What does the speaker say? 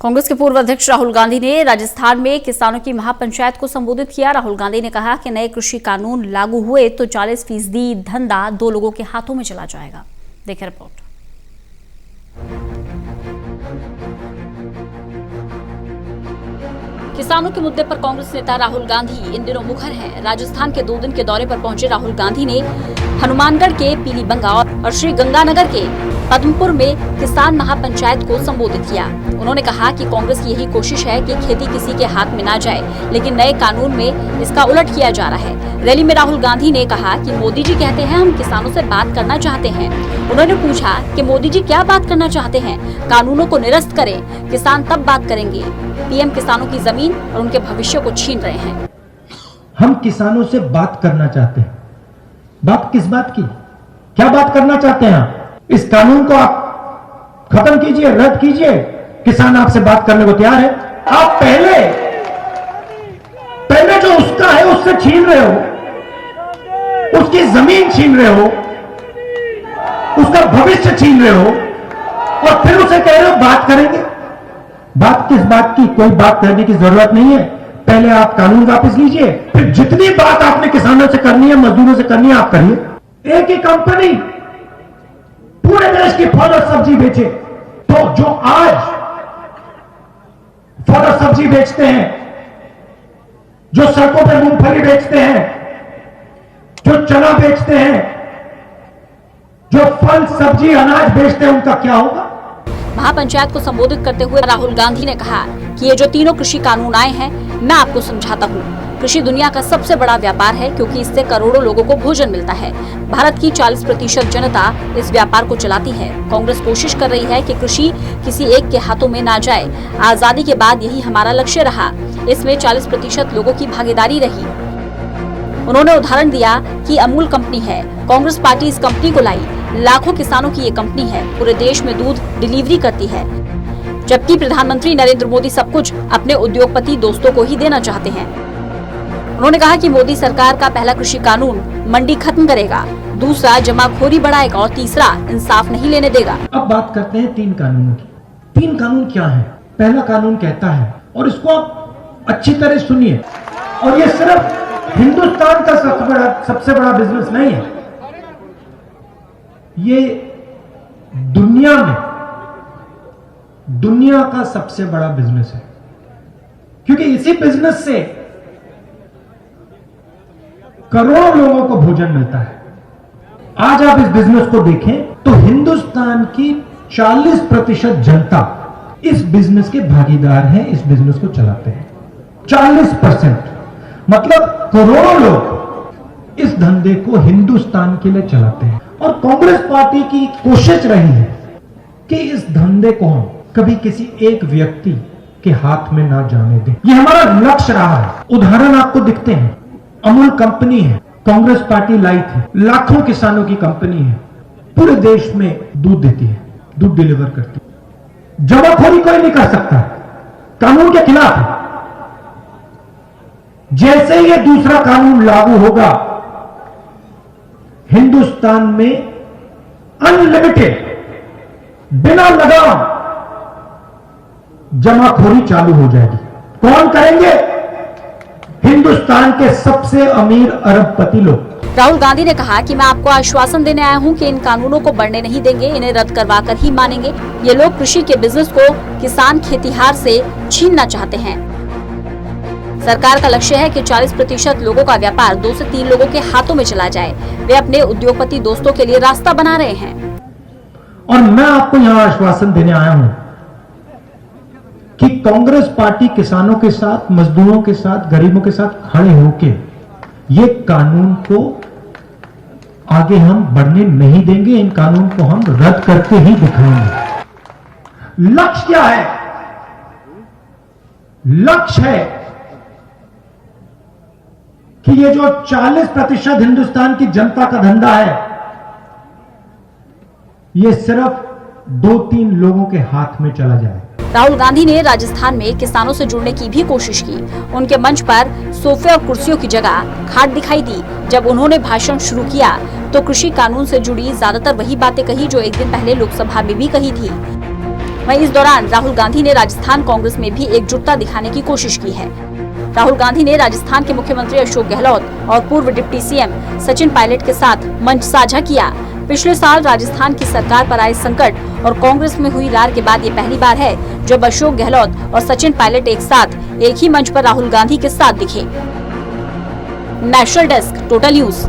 कांग्रेस के पूर्व अध्यक्ष राहुल गांधी ने राजस्थान में किसानों की महापंचायत को संबोधित किया। राहुल गांधी ने कहा कि नए कृषि कानून लागू हुए तो 40% धंधा 2 लोगों के हाथों में चला जाएगा। देखिए रिपोर्ट। किसानों के मुद्दे पर कांग्रेस नेता राहुल गांधी इन दिनों मुखर हैं। राजस्थान के 2 दिन के दौरे पर पहुंचे राहुल गांधी ने हनुमानगढ़ के पीलीबंगा और श्री गंगानगर के पद्मपुर में किसान महापंचायत को संबोधित किया। उन्होंने कहा कि कांग्रेस की यही कोशिश है कि खेती किसी के हाथ में ना जाए, लेकिन नए कानून में इसका उलट किया जा रहा है। रैली में राहुल गांधी ने कहा कि मोदी जी कहते हैं हम किसानों से बात करना चाहते हैं। उन्होंने पूछा कि मोदी जी क्या बात करना चाहते हैं? कानूनों को निरस्त करें, किसान तब बात करेंगे। पीएम किसानों की जमीन और उनके भविष्य को छीन रहे हैं। हम किसानों से बात करना चाहते हैं। बात किस बात की? क्या बात करना चाहते हैं आप? इस कानून को आप खत्म कीजिए, रद्द कीजिए। किसान आपसे बात करने को तैयार है। आप पहले जो उसका है उससे छीन रहे हो, उसकी जमीन छीन रहे हो, उसका भविष्य छीन रहे हो और फिर उसे कह रहे हो बात करेंगे। बात किस बात की? कोई बात करने की जरूरत नहीं है। पहले आप कानून वापस लीजिए, फिर जितनी बात आपने किसानों से करनी है, मजदूरों से करनी है, आप करिए। एक ही कंपनी पूरे देश की फल और सब्जी बेचे, तो जो आज फल और सब्जी बेचते हैं, जो सड़कों पर मूंगफली बेचते हैं, जो चना बेचते हैं, जो फल सब्जी अनाज बेचते हैं, उनका क्या होगा? महापंचायत को संबोधित करते हुए राहुल गांधी ने कहा कि ये जो तीनों कृषि कानून आए हैं, मैं आपको समझाता हूँ। कृषि दुनिया का सबसे बड़ा व्यापार है, क्योंकि इससे करोड़ों लोगों को भोजन मिलता है। भारत की 40% जनता इस व्यापार को चलाती है। कांग्रेस कोशिश कर रही है कि कृषि किसी एक के हाथों में ना जाए। आजादी के बाद यही हमारा लक्ष्य रहा। इसमें 40% लोगों की भागीदारी रही। उन्होंने उदाहरण दिया कि अमूल कंपनी है, कांग्रेस पार्टी इस कंपनी को लाई। लाखों किसानों की ये कंपनी है, पूरे देश में दूध डिलीवरी करती है, जबकि प्रधानमंत्री नरेंद्र मोदी सब कुछ अपने उद्योगपति दोस्तों को ही देना चाहते हैं। उन्होंने कहा कि मोदी सरकार का पहला कृषि कानून मंडी खत्म करेगा, दूसरा जमाखोरी बढ़ाएगा और तीसरा इंसाफ नहीं लेने देगा। अब बात करते हैं 3 कानूनों की। 3 कानून क्या है? पहला कानून कहता है, और इसको आप अच्छी तरह सुनिए, और ये सिर्फ हिंदुस्तान का सबसे बड़ा बिजनेस नहीं है, ये दुनिया का सबसे बड़ा बिजनेस है, क्योंकि इसी बिजनेस से करोड़ों लोगों को भोजन मिलता है। आज आप इस बिजनेस को देखें तो हिंदुस्तान की 40% जनता इस बिजनेस के भागीदार हैं, इस बिजनेस को चलाते हैं। 40% मतलब करोड़ों लोग इस धंधे को हिंदुस्तान के लिए चलाते हैं। और कांग्रेस पार्टी की कोशिश रही है कि इस धंधे को हम कभी किसी एक व्यक्ति के हाथ में ना जाने दें। ये हमारा लक्ष्य रहा है। उदाहरण आपको दिखते हैं। अमूल कंपनी है, कांग्रेस पार्टी लाई थी, लाखों किसानों की कंपनी है, पूरे देश में दूध देती है, दूध डिलीवर करती है। जमाखोरी कोई नहीं कर सकता, कानून के खिलाफ है। जैसे ये दूसरा कानून लागू होगा, हिंदुस्तान में अनलिमिटेड, बिना लगाम जमाखोरी चालू हो जाएगी। कौन करेंगे? हिंदुस्तान के सबसे अमीर अरबपति लोग। राहुल गांधी ने कहा कि मैं आपको आश्वासन देने आया हूं कि इन कानूनों को बढ़ने नहीं देंगे, इन्हें रद्द करवा कर ही मानेंगे। ये लोग कृषि के बिजनेस को किसान खेतीहार से छीनना चाहते हैं। सरकार का लक्ष्य है कि 40% लोगों का व्यापार 2 से 3 लोगों के हाथों में चला जाए। वे अपने उद्योगपति दोस्तों के लिए रास्ता बना रहे हैं। और मैं आपको यहाँ आश्वासन देने आया हूं कि कांग्रेस पार्टी किसानों के साथ, मजदूरों के साथ, गरीबों के साथ खड़े होके ये कानून को आगे हम बढ़ने नहीं देंगे। इन कानून को हम रद्द करके ही दिखाएंगे। लक्ष्य क्या है? लक्ष्य है कि ये जो 40% हिंदुस्तान की जनता का धंधा है, ये सिर्फ 2-3 लोगों के हाथ में चला जाए। राहुल गांधी ने राजस्थान में किसानों से जुड़ने की भी कोशिश की। उनके मंच पर सोफे और कुर्सियों की जगह खाट दिखाई दी। जब उन्होंने भाषण शुरू किया तो कृषि कानून से जुड़ी ज्यादातर वही बातें कही जो एक दिन पहले लोकसभा में भी कही थी। वहीं इस दौरान राहुल गांधी ने राजस्थान कांग्रेस में भी एकजुटता दिखाने की कोशिश की है। राहुल गांधी ने राजस्थान के मुख्यमंत्री अशोक गहलोत और पूर्व डिप्टी सीएम सचिन पायलट के साथ मंच साझा किया। पिछले साल राजस्थान की सरकार पर आए संकट और कांग्रेस में हुई रार के बाद ये पहली बार है जब अशोक गहलोत और सचिन पायलट एक साथ एक ही मंच पर राहुल गांधी के साथ दिखे। National desk, total news.